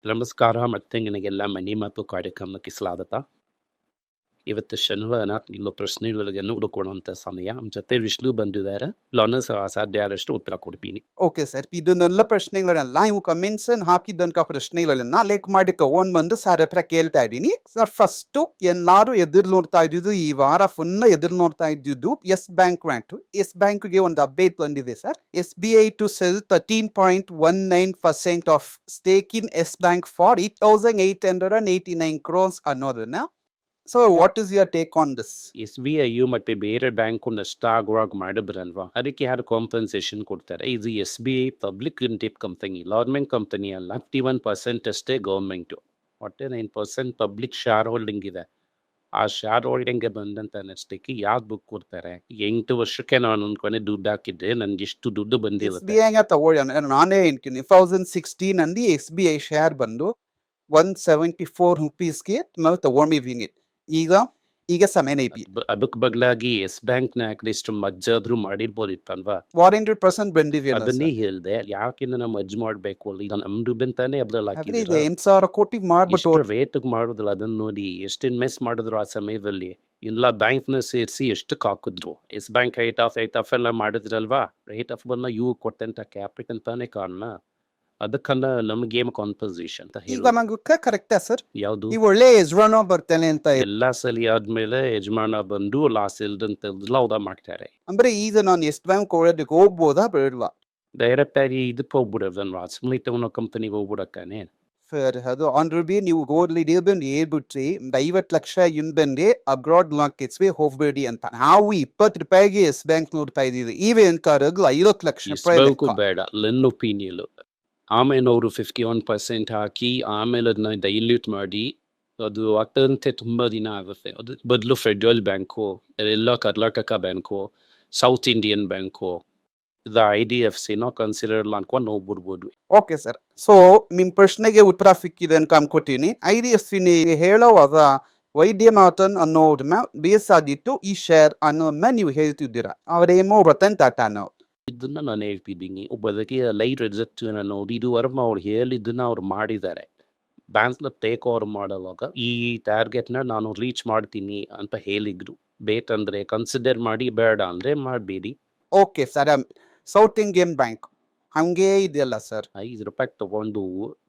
ನಮಸ್ಕಾರ ಮತ್ತೆ ನಿನಗೆಲ್ಲ ಮನಿ ಮಾತು ಕಾರ್ಯಕ್ರಮಕ್ಕೆ ಸ್ವಾಗತ. ಇವತ್ತು ಶನಿವಾರ ಇಲ್ಲೋ ಪ್ರಶ್ನೆಗಳನ್ನು ಹುಡುಕೊಳ್ಳುವಂತ ಸಮಯ. ನಮ್ಮ ಜೊತೆ ವಿಷ್ಣು ಬಂದಿದ್ದಾರೆ. ನಾನು ಸಾಧ್ಯ ಆದಷ್ಟು ಉತ್ತರ ಕೊಡ್ತೀನಿ. ಓಕೆ ಸರ್, ಇದನ್ನೆಲ್ಲ ಪ್ರಶ್ನೆಗಳನ್ನೆಲ್ಲ ನೀವು ಕಮೆಂಟ್ಸ್ ಹಾಕಿದ್ದಂತ ಪ್ರಶ್ನೆಗಳನ್ನ ಲೆಕ್ ಮಾಡಿ ತಗೊಂಡ್ ಬಂದು ಸರ್ ಹತ್ರ ಕೇಳ್ತಾ ಇದ್ದೀನಿ. ಸರ್, ಫಸ್ಟ್ ಎಲ್ಲಾರು ಎದುರು ನೋಡ್ತಾ ಇದ್ದಿದ್ದು ಈ ವಾರ ಫುಲ್ ಎದುರು ನೋಡ್ತಾ ಇದ್ದಿದ್ದು Yes Bank rank. Yes Bank ಗೆ ಒಂದು ಅಪ್ಡೇಟ್ ಬಂದಿದೆ sir. SBI to sell 13.19% of stake in S Bank for 8,889 crores ಅನ್ನೋದನ್ನ. So what is your take on this? SBI ಮತ್ತೆ ಬೇರೆ ಬ್ಯಾಂಕ್ ನಷ್ಟಾಗುವಾಗ ಮಾಡಿದ್ರಲ್ವಾ, ಅದಕ್ಕೆ ಯಾರು ಕಾಂಪನ್ಸೇಷನ್ ಕೊಡ್ತಾರೆ? ಇದು SBI public limited company, government company ಅಲ್ಲ. 51% ಅಷ್ಟೇ ಗವರ್ಮೆಂಟ್, 49% ಪಬ್ಲಿಕ್ ಶೇರ್ ಹೋಲ್ಡಿಂಗ್ ಇದೆ. ಆ ಶೇರ್ ಹೋಲ್ಡಿಂಗ್ ಬಂದಂತ ನಷ್ಟಕ್ಕೆ ಯಾವ್ದು ಬುಕ್ ಕೊಡ್ತಾರೆ? 8 ವರ್ಷಕ್ಕೆ ನಾನು ಅನ್ಕೊಂಡೆ ದುಡ್ಡು ಹಾಕಿದ್ದೆ, ನನ್ಗೆ ಎಷ್ಟು ದುಡ್ಡು ಬಂದಿರುತ್ತೆ. SBI ತಗೊಳ್ಳಿ, ನಾನೇ ಹೇಳ್ತೀನಿ. 2016 ಅಲ್ಲಿ SBI ಶೇರ್ ಬಂದು 174 ರುಪೀಸ್ಗೆ ನಾವು ತಗೊಂಡಿದ್ದೀನಿ. ಈಗ ಸಮಯನೇ ಐತಿ. ಅದಕ್ಕೆ ಬದಲಾಗಿ ಎಸ್ ಬ್ಯಾಂಕ್ ನ ಅಟ್ಲೀಸ್ಟ್ ಮಜ್ಜಾದ್ರೂ ಮಾಡಿರ್ಬೋದಿತ್ತಲ್ವಾ? 400% ಬಂದಿದೆಯಲ್ಲ ಅದನ್ನೇ ಸರ್. ಹೇಳ್ದೆ, ಯಾಕಿನ್ನ ನಾವು ಮಜ್ ಮಾಡ್ಬೇಕು ಅಲ್ಲಿ? ಈಗ ನಮ್ ದುಡ್ಡಂತಾನೆ ಅದ್ರಲ್ಲಿ ಆದ್ರೆ ಹಾಕಿದ್ರೆ ಇದು 8,000 ಕೋಟಿ ಮಾಡ್ಬಿಟ್ಟು ಎಷ್ಟು ರೇಟ್ ಮಾಡುದಿಲ್ಲ. ಅದನ್ನ ನೋಡಿ ಎಷ್ಟು ಇನ್ವೆಸ್ಟ್ ಮಾಡಿದ್ರು ಆ ಸಮಯದಲ್ಲಿ. ಇಲ್ಲ ಬ್ಯಾಂಕ್ ನ ಸೇರಿಸಿ ಎಷ್ಟಕ್ಕೆ ಹಾಕಿದ್ರು. ಎಸ್ ಬ್ಯಾಂಕ್ ರೇಟ್ ಆಫ್ ಎಲ್ಲ ಮಾಡಿದ್ರಲ್ವಾ? ರೇಟ್ ಆಫ್ ಬಂದ ಇವು ಕೊಟ್ಟಂತ ಕ್ಯಾಪಿಟಲ್ ತಾನೇ ಕಾರಣ. ಅದಕ್ಕನ್ನ ನಮ್ಗೇಮ್ ಕಾಂಪೋಸಿಷನ್ ಅಂತ ಈಗ ಹೇಳಿ. ನಮಗೆ ಕರೆಕ್ಟಾ ಸರ್? ಯಾವ್ದು? ಈ ಒಳ್ಳೆ ಯಜಮಾನ ಬರ್ತಾನೆ ಅಂತ ಎಲ್ಲಾ ಸಲಿ ಆದ್ಮೇಲೆ ಯಜಮಾನ ಬಂದು ಲಾಸ್ ಇಲ್ದಂತೆಲ್ಲ ಹೌದಾ ಮಾಡ್ತಾರೆ. ಅಂದ್ರೆ ಈಗ ನಾನು ಎಸ್ ಬ್ಯಾಂಕ್ ಒಳಗೆ ಹೋಗ್ಬೋದಾ ಬೇಡವಾ? ಡೈರೆಕ್ಟ್ ಆಗಿ ಇದಕ್ಕೆ ಹೋಗ್ಬಿಡೋದಲ್ವಾ? ಸುಮ್ಮನೆ ತಗೊಂಡೋ ಕಂಪನಿಗೆ ಹೋಗ್ಬಿಡಕ್ಕಾನೆ. ಸರ್, ಅದು ಆಲ್ರೆಡಿ ನೀವು ಗೋಲ್ಡ್ ಹೇಳ್ಬಿಟ್ರಿ 50 ಲಕ್ಷ ಇಂದಂದೆ ಅಬ್ರಾಡ್ ಮಾರ್ಕೆಟ್ಸ್ಗೆ ಹೋಗ್ಬೇಡಿ ಅಂತ. ನಾವು 20 ರೂಪಾಯಿಗೆ ಎಸ್ ಬ್ಯಾಂಕ್ ನೋಡ್ತಾ ಇದೀವಿ. ಈವೇನ್ ಕಾರಗಳು 50 ಲಕ್ಷ ರೂಪಾಯಿ ಇಸ್ಬೇಕು ಬೇಡ, ನನ್ನ ಒಪಿನಿಯನ್. ಆಮೇಲೆ ಅವರು 51% ಹಾಕಿ ಆಮೇಲೆ ಅದನ್ನ ಡೈಲ್ಯೂಟ್ ಮಾಡಿ ಅದು ಆಗ್ತದಂತೆ ತುಂಬಾ ದಿನ ಆಗುತ್ತೆ. ಅದು ಬದಲು ಫೆಡರಲ್ ಬ್ಯಾಂಕು, ಎಲ್ಲ Karnataka bank, south Indian bank, ಇದು IDFCನೋ ಕನ್ಸಿಡರ್ ಅನ್ಕೊಂಡು ಹೋಗ್ಬಿಡ್ಬೋದು. ಓಕೆ ಸರ್, ಸೊ ನಿಮ್ ಪ್ರಶ್ನೆಗೆ ಉತ್ತರ ಸಿಕ್ಕಿದೆ ಅಂತ ಅನ್ಕೋತೀನಿ. IDFC ಹೇಳೋವಾಗ ವೈದ್ಯನಾಥನ್ ಅನ್ನೋದನ್ನ ಬೇಸಾದಿತ್ತು ಈ ಶೇರ್ ಅನ್ನೋದನ್ನ ನೀವು ಹೇಳ್ತಿದ್ದೀರಾ. ಅವರೇಮೋ ರತನ್ ಟಾಟಾನೋ. ಇದನ್ನ ನಾನು ಹೇಳ್ತಿದ್ದೀನಿ. ಒಬ್ಬರಿಗೆ ಲೈಟ್ ರಿಸಲ್ಟ್ ನೋಡಿ ಇದುವರೆಗೂ ಅವ್ರು ಹೇಳಿದ್ದನ್ನ ಅವ್ರು ಮಾಡಿದ್ದಾರೆ. ಬ್ಯಾಂಕ್ ಟೇಕ್ ಓವರ್ ಮಾಡುವಾಗ ಈ ಟಾರ್ಗೆಟ್ ನ ನಾನು ರೀಚ್ ಮಾಡ್ತೀನಿ ಅಂತ ಹೇಳಿದ್ರು. ಬೇಕಂದ್ರೆ ಕನ್ಸಿಡರ್ ಮಾಡಿ, ಬೇಡ ಅಂದ್ರೆ ಮಾಡಬೇಡಿ. Okay sir, south Indian bank ಹಂಗೆ ಇದೆಯಲ್ಲ ಸರ್. 5 ರೂಪಾಯಿ ತಗೊಂಡು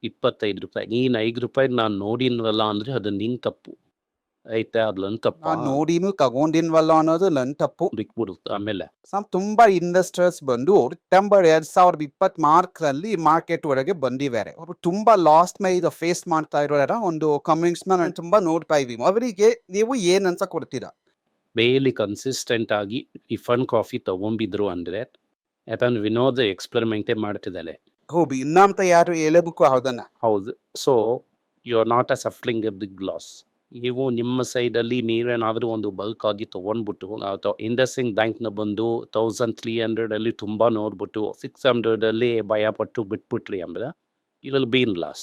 25 ರೂಪಾಯಿ, ನೀನ್ 5 ರೂಪಾಯಿ ನಾನು ನೋಡಿನ್ವಲ್ಲ ಅಂದ್ರೆ ಅದು ನಿನ್ ತಪ್ಪು ಆಯ್ತಾ? ಅದು ನನ್ ತಪ್ಪ. ನಾನು ನೋಡಿನೂ ತಗೊಂಡಿನ್ವಲ್ಲ ಅನ್ನೋದು ನನ್ ತಪ್ಪು. ಬಿಟ್ಬಿಡುತ್ತೆ ಆಮೇಲೆ. ತುಂಬಾ ಇನ್ವೆಸ್ಟರ್ಸ್ ಬಂದು ಸೆಪ್ಟೆಂಬರ್ 2024 ಮಾರ್ಕೆಟ್ ಒಳಗೆ ಬಂದಿದ್ದಾರೆ. ಅವರು ತುಂಬಾ ಲಾಸ್ ಮೇಲೆ ಫೇಸ್ ಮಾಡ್ತಾ ಇರೋರ ಒಂದು ಕಮೆಂಟ್ಸ್ ನ ನಾನು ತುಂಬಾ ನೋಡ್ತಾ ಇದೀವಿ. ಅವರಿಗೆ ನೀವು ಏನ್ ಅನ್ಸ ಕೊಡ್ತೀರಾ? ಡೈಲಿ ಕನ್ಸಿಸ್ಟೆಂಟ್ ಆಗಿ ಟಿಫನ್ ಕಾಫಿ ತಗೊಂಡಿದ್ರು ಅಂದ್ರೆ ಯಾಕಂದ್ರೆ ವಿನೋದ್ ಎಕ್ಸ್ಪೆರಿಮೆಂಟೇ ಮಾಡ್ತಿದ್ದಾನೆ. ಹೋಗಿ ಇನ್ನಂತ ಯಾರು ಹೇಳಬೇಕು ಅದನ್ನ. ಹೌದು. So you are not a suffering a big loss. ನೀವು ನಿಮ್ಮ ಸೈಡಲ್ಲಿ ನೀವೇನಾದರೂ ಒಂದು ಬಲ್ಕ್ ಆಗಿ ತೊಗೊಂಡ್ಬಿಟ್ಟು ಅಥವಾ ಇಂಡಸ್ಇಂಡ್ ಬ್ಯಾಂಕ್ನ ಬಂದು 1300 ತುಂಬ ನೋಡ್ಬಿಟ್ಟು 600 ಭಯಪಟ್ಟು ಬಿಟ್ಬಿಟ್ರಿ ಅಂದರೆ you will be in loss.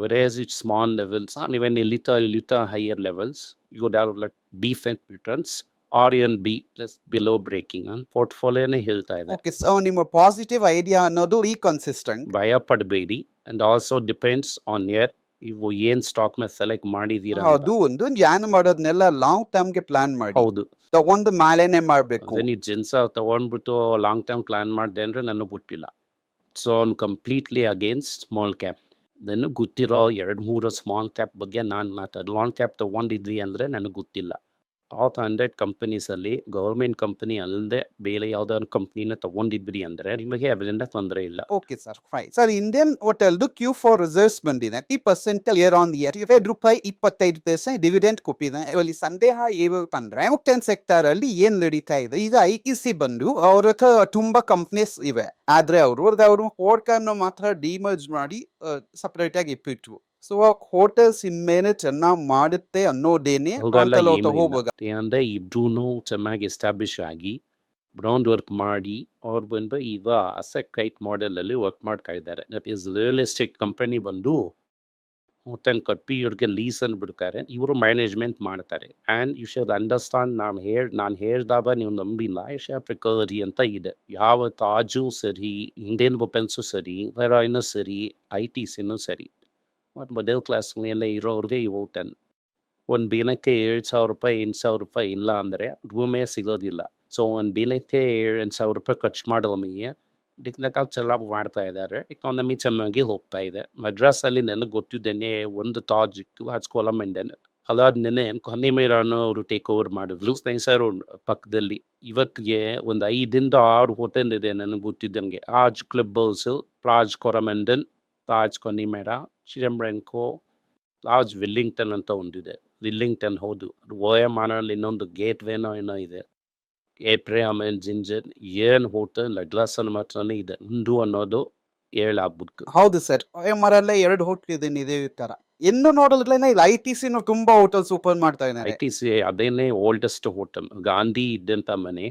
Whereas it's small levels, and even a little higher levels, you would have like decent returns or even be just below breaking on portfolio ಹೇಳ್ತಾ ಇದೆ. ಓಕೆ, ಸೊ ನಿಮ್ಮ positive idea ಅನ್ನೋದು ಈ consistent. ಭಯ ಪಡಬೇಡಿ. And also depends on your ಇವು ಏನ್ stock ನ ಸೆಲೆಕ್ಟ್ ಮಾಡಿದೀರಾ. ಅದು ಒಂದು ಧ್ಯಾನ ಮಾಡೋದನ್ನೆಲ್ಲ ಲಾಂಗ್ ಟರ್ಮ್ ಗೆ ಪ್ಲಾನ್ ಮಾಡಿ. ಹೌದು, ತಗೊಂಡು ಮಾಲೇನೆ ಮಾಡ್ಬೇಕು. ನೀವು ಜಿನ್ಸ ತಗೊಂಡ್ಬಿಟ್ಟು ಲಾಂಗ್ ಟರ್ಮ್ ಪ್ಲಾನ್ ಮಾಡಿದೆ ಅಂದ್ರೆ ನನಗೆ ಗೊತ್ತಿಲ್ಲ. So I completely against small cap. ನನಗೆ ಗೊತ್ತಿರೋ 2-3 ಸ್ಮಾಲ್ ಕ್ಯಾಪ್ ಬಗ್ಗೆ ನಾನು ಮಾತಾಡೋದು. ಲಾಂಗ್ ಕ್ಯಾಪ್ ತಗೊಂಡಿದ್ವಿ ಅಂದರೆ ನನಗೆ ಗೊತ್ತಿಲ್ಲ. ಟಾಪ್ 100 ಕಂಪನೀಸಲ್ಲಿ ಗೌರ್ಮೆಂಟ್ ಕಂಪನಿ ಅಲ್ಲದೆ ಬೇರೆ ಯಾವ್ದಾದ್ರು ಕಂಪ್ನಿನ ತಗೊಂಡಿದ್ರಿ ಅಂದರೆ ನಿಮಗೆ ಅದರಿಂದ ತೊಂದರೆ ಇಲ್ಲ. Okay sir, fine. Sir, Indian ಹೋಟೆಲ್ದು Q4 ರಿಸಲ್ಟ್ಸ್ ಬಂದಿದೆ. 30% ಇಯರ್ ಆನ್ ಇಯರ್ ₹25 ಡಿವಿಡೆಂಡ್ ಕೊಟ್ಟಿದೆ. ಇಲ್ಲಿ ಸಂದೇಹ ಏನಂದ್ರೆ ಮುಕ್ತನ್ ಸೆಕ್ಟರ್ ಅಲ್ಲಿ ಏನ್ ನಡೀತಾ ಇದೆ? ಈಗ ITC ಬಂದು ಅವ್ರ ಹತ್ರ ತುಂಬಾ ಕಂಪ್ನೀಸ್ ಇವೆ, ಆದ್ರೆ ಅವರು ಹೋಟೆಲ್ ಮಾತ್ರ ಡಿಮರ್ಜ್ ಮಾಡಿ ಸಪರೇಟ್ ಆಗಿ ಇಟ್ಟಿಟ್ರು. ಸೊ ಹೋಟೆಲ್ಸ್ ಇನ್ಮೇಲೆ ಚೆನ್ನಾಗಿ ಮಾಡುತ್ತೆ ಅನ್ನೋದೇನೆ ಅಂದ್ರೆ ಇಬ್ರು ಚೆನ್ನಾಗಿ ಎಸ್ಟಾಬ್ಲಿಷ್ ಆಗಿ ಗ್ರೌಂಡ್ ವರ್ಕ್ ಮಾಡಿ ಅವ್ರು ಬಂದು ಈಗ ಅಸೆಟ್ ರೈಟ್ ಮಾಡೆಲ್ ಅಲ್ಲಿ ವರ್ಕ್ ಮಾಡ್ತಾ ಇದ್ದಾರೆ. That is real estate company ಬಂದು ಹೋಟೆಲ್ ಕಟ್ಟಿ ಇವ್ರಿಗೆ ಲೀಸ್ ಅನ್ನು ಬಿಡ್ತಾರೆ, ಇವರು ಮ್ಯಾನೇಜ್ಮೆಂಟ್ ಮಾಡ್ತಾರೆ. ಆ್ಯಂಡ್ ಯು ಶುಡ್ ಅಂಡರ್ಸ್ಟ್ಯಾಂಡ್, ನಾನು ಹೇಳ್ದಾಗ ನೀವು ನಂಬಿಲ್ಲ, ಏಷ್ಯಾ ಪ್ರಿಕವರಿ ಅಂತ ಇದೆ. ಯಾವ ತಾಜು ಸರಿ, ಇಂಡಿಯನ್ ವೆಪನ್ಸು ಸರಿ, ವೆರಾಯ್ನು ಸರಿ, ITCನೂ ಸರಿ, ಮತ್ತು ಮಿಡಲ್ ಕ್ಲಾಸ್ ಮೇಲೆ ಇರೋರಿಗೆ ಇವು 10. ಒಂದು ದಿನಕ್ಕೆ 7,000 ರೂಪಾಯಿ 8,000 ರೂಪಾಯಿ ಇಲ್ಲ ಅಂದರೆ ರೂಮೇ ಸಿಗೋದಿಲ್ಲ. ಸೊ ಒಂದು ದಿನಕ್ಕೆ 7,000 ರೂಪಾಯಿ ಖರ್ಚು ಮಾಡೋನಿಗೆ ದಿಕ್ಕಿನಾಗ ಚೆನ್ನಾಗಿ ಮಾಡ್ತಾ ಇದ್ದಾರೆ. ಎಕಾನಮಿ ಚೆನ್ನಾಗಿ ಹೋಗ್ತಾ ಇದೆ. ಮದ್ರಾಸಲ್ಲಿ ನನಗೆ ಗೊತ್ತಿದ್ದೇನೆ ಒಂದು ತಾಜ್ ಇತ್ತು, ಹಚ್ಕೊಳಮೆಂಡನ್. ಅದಾದ್ಮೇಲೆ ಕೊನೆಮೇರನ್ನು ಅವರು ಟೇಕ್ ಓವರ್ ಮಾಡಿದ್ರು ಸ್ನೇಹಿತರು ಪಕ್ಕದಲ್ಲಿ. ಇವತ್ತಿಗೆ ಒಂದು 5ರಿಂದ 6 ಹೋಟೆಲ್ ಇದೆ ನನಗೆ ಗೊತ್ತಿದ್ದಂಗೆ. ಆಜ್ club house, Taj ಕೊರಮೆಂಡನ್, Taj ಕೊನಿಮೇರ, ಚಿದಂಬರಂಕೋ, Taj Willingdon ಅಂತ ಒಂದಿದೆ. ವಿಲ್ಲಿಂಗ್ಟನ್ ಹೌದು. ಓಎಂಆರ್ನಲ್ಲಿ ಇನ್ನೊಂದು ಗೇಟ್ ವೇನೋ ಏನೋ ಇದೆ. ಏಪ್ರಿಯಾಮೆನ್ ಜಿಂಜರ್ ಏನು ಹೋಟೆಲ್ ಮದ್ರಾಸಲ್ಲಿ ಮಾತ್ರನೇ ಇದೆ. ಹಿಂದೂ ಅನ್ನೋದು ಹೇಳಾಗ್ಬಿಡ್ತು. ಹೌದು ಸರ್. OMRಲ್ಲೇ 2 ಹೋಟ್ಲ್ ಇದೆ ಇದೇ ತರ. ಇನ್ನು ನೋಡಿದ್ರೇನೆ ಇಲ್ಲಿ ITCನೂ ತುಂಬಾ ಹೋಟೆಲ್ಸ್ ಓಪನ್ ಮಾಡ್ತಾ ಇದ್ದಾರೆ. ITC ಅದೇನೇ ಓಲ್ಡೆಸ್ಟ್ ಹೋಟೆಲ್. ಗಾಂಧಿ ಇದ್ದಂಥ ಮನೆ,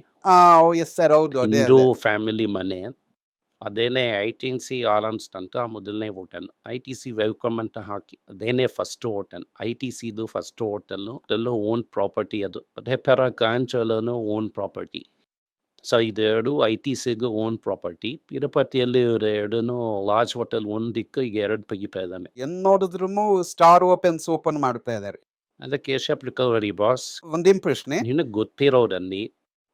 ಎಸ್ ಸರ್, ಹೌದು ಅದೇ ಹಿಂದೂ ಅದೇ. ಫ್ಯಾಮಿಲಿ ಮನೆ. ಅದೇನೇ ITC ಆಲಮ್ಸ್ ಅಂತ ಮೊದಲನೇ ಹೋಟೆಲ್. ITC ವೆಲ್ಕಮ್ ಅಂತ ಹಾಕಿ ಅದೇನೇ ಫಸ್ಟ್ ಹೋಟೆಲ್. ITCದು ಫಸ್ಟ್ ಹೋಟೆಲ್ಲು ಅದೆಲ್ಲ ಓನ್ ಪ್ರಾಪರ್ಟಿ ಅದು. ಅದೇ ಥರ ಕಾಂಚಲನು ಓನ್ ಪ್ರಾಪರ್ಟಿ. ಸೊ ಇದೆರಡು ITCಗೂ ಓನ್ ಪ್ರಾಪರ್ಟಿ. ತಿರುಪತಿಯಲ್ಲಿ ಇವರು ಎರಡೂ ಲಾರ್ಜ್ ಹೋಟೆಲ್ ಒಂದಿಕ್ಕೆ ಈಗ 2 ತೆಗಿತಾ ಇದ್ದಾನೆ. ಏನ್ ನೋಡಿದ್ರು ಸ್ಟಾರ್ ಓಪನ್ ಮಾಡ್ತಾ ಇದ್ದಾರೆ. ಅದೇ ಕೇಶಪ್ ರಿಕವರಿ ಬಾಸ್. ಒಂದೇನ್ ಪ್ರಶ್ನೆ, ನಿನಗೆ ಗೊತ್ತಿರೋರಲ್ಲಿ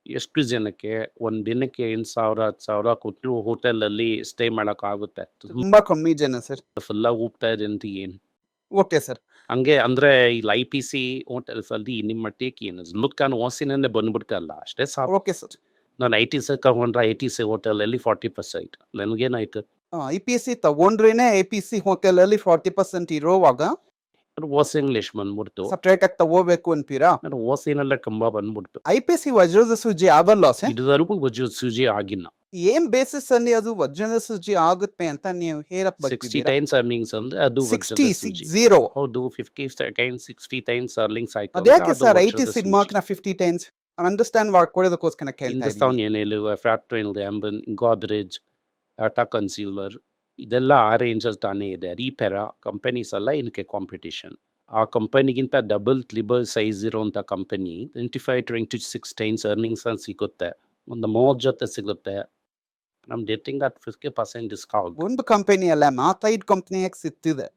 ಎಷ್ಟು ಜನಕ್ಕೆ ಒಂದು ದಿನಕ್ಕೆ 8,000 10,000 ಕೊಟ್ಟು ಹೋಟೆಲಲ್ಲಿ ಸ್ಟೇ ಮಾಡೋಕ್ಕಾಗುತ್ತೆ? ತುಂಬಾ ಕಮ್ಮಿ ಜನ ಸರ್. ಫುಲ್ಲಾಗಿ ಹೋಗ್ತಾ ಇದೆ ಅಂತ ಏನು? Okay sir. ಹಂಗೆ ಅಂದರೆ ಇಲ್ಲಿ IPC ಹೋಟೆಲ್ಸಲ್ಲಿ ನಿಮ್ಮ ಮಟ್ಟಿಗೆ ಏನು ಮುಟ್ಕಾನು ಓಸಿನಲ್ಲೇ ಬಂದ್ಬಿಡ್ತಲ್ಲ ಅಷ್ಟೇ ಸಾಕು. Okay sir. ನಾನು ITC ತಗೊಂಡ್ರೆ ITC ಹೋಟೆಲಲ್ಲಿ 40%. ನನಗೇನಾಯ್ತು? IPC ತಗೊಂಡ್ರೇನೆ APC ಹೋಟೆಲ್ ಅಲ್ಲಿ 40% ಇರೋವಾಗ ಓಸ್ ಇಂಗ್ಲಿಷ್ ಬಂದ್ಬಿಡ್ತು. ಸಪ್ರೇಟ್ ಆಗಿ ತಗೋಬೇಕು ಅಂತೀರಾ? ನಾನು ಓಸಿನಲ್ಲೇ ತುಂಬ ಬಂದ್ಬಿಡ್ತು. IPC ವಜ್ರದ ಸುಜಿ ಆಗಲ್ಲ ಸರ್. ಇದುವರೆಗೂ ಸೂಜಿ ಆಗಿಲ್ಲ. ಏನ್ ಬೇಸಿಸ್ ಅಲ್ಲಿ ಅದು ವಜ್ರದ ಸುಜಿ ಆಗುತ್ತೆ ಅಂತ ನೀವು ಹೇಳಕ್ 60 ಬರ್ತಿದ್ದೀರಾ? ಟೈಮ್ಸ್ ಅರ್ನಿಂಗ್ಸ್ ಅಂದ್ರೆ ಅದು ವಜ್ರದ 60 ಸೂಜಿ. 60. ಹೌದು 50 ಟೈಮ್ಸ್ 60 ಟೈಮ್ಸ್ ಅರ್ನಿಂಗ್ಸ್ ಆಯ್ತು. ಅದ್ಯಾಕೆ ಸರ್ ITC ಮಾರ್ಕ್ ನ 50 ಟೈಮ್ಸ್ ಅಂಡರ್ಸ್ಟ್ಯಾಂಡ್ ಮಾಡ್ಕೊಳ್ಳೋದಕ್ಕೋಸ್ಕರ ಕೇಳ್ತಾ ಹಿಂದೂಸ್ತಾನ್ ಇದ್ದೀನಿ. ಏನಿಲ್ಲ, ಫ್ಯಾಕ್ಟರಿ ಆಂಬನ್, ಗೋದ್ರೇಜ್, ಟಾಟಾ ಕನ್ಸ್ಯೂಮರ್ ಇದೆಲ್ಲ ಆ ರೇಂಜಲ್ಲಿ ತಾನೇ ಇದೆ. ರೀಪೆರ ಕಂಪನೀಸ್ ಎಲ್ಲ ಇದಕ್ಕೆ ಕಾಂಪಿಟೇಷನ್. ಆ ಕಂಪನಿಗಿಂತ ಡಬಲ್ ಟ್ರಿಬಲ್ ಸೈಜ್ ಇರೋಂಥ ಕಂಪನಿ 25-26 ಟೈಮ್ಸ್ ಅರ್ನಿಂಗ್ಸ್ ಅಂತ ಸಿಗುತ್ತೆ. ಒಂದು 30 ಜೊತೆ ಸಿಗುತ್ತೆ. ನಮ್ ಗೆಟಿಂಗ್ ದಟ್ 50% ಡಿಸ್ಕೌಂಟ್. ಒಂದು ಕಂಪನಿ ಅಲ್ಲ 45 ಕಂಪನಿಯಾಗಿ ಸಿಗ್ತಿದೆ.